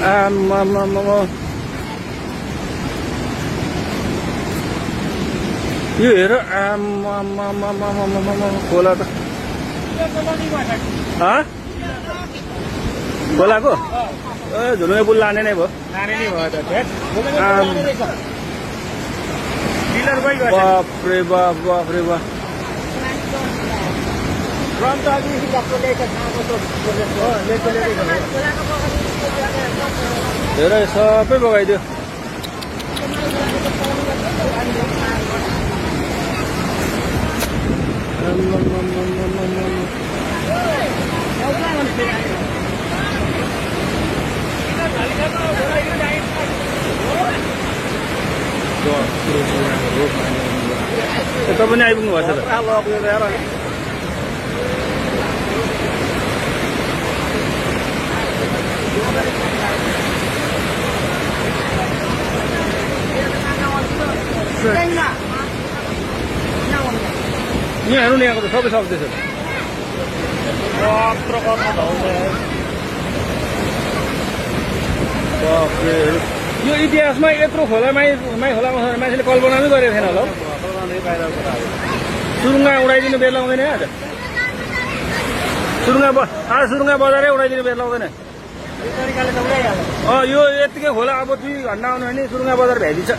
आम्मामामा यो हेर आम्मामामामामा खोला त खोलाको झुलुमे पुल लाने नै भयो बाफ्रे बाफ बाफ्रे बाफ धेरै सबै बगाइदियो यता पनि आइपुग्नु भएको छ त यहाँ हेर्नु नि यहाँको त सबै सक्दैछ यो इतिहासमा यत्रो खोला माई खोलामा मान्छेले कल्पना पनि गरेको थिएन होला सुरुङ्गा उडाइदिनु बेर लाउँदैन आज सुरुङ्गा बजारै उडाइदिनु बेर लाउँदैन यो यत्तिकै खोला अब 2 घन्टा आउनु भने सुरुङ्गा बजार भ्याइदिन्छ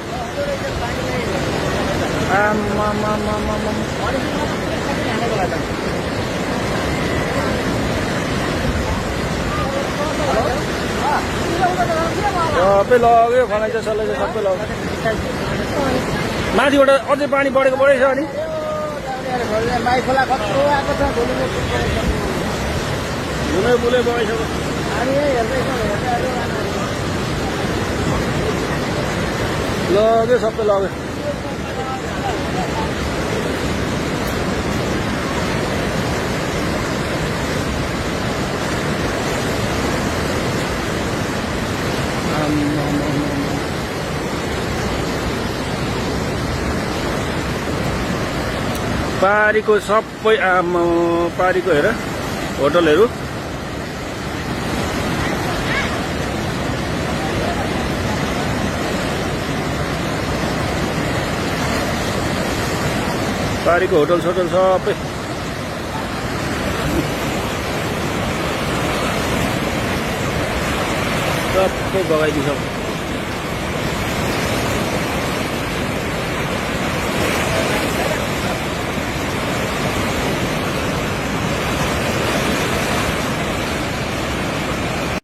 सबै लग्यो फलाइन्छ सल्लाइन्छ सबै लग्यो माथिबाट अझै पानी बढेको बढेछ अनि झुलै बुलै बगाइसक्यो लग्यो सबै लग्यो पारीको सबै पारीको हेर होटलहरू पारीको होटल सोटल सबै बगाइदिन्छ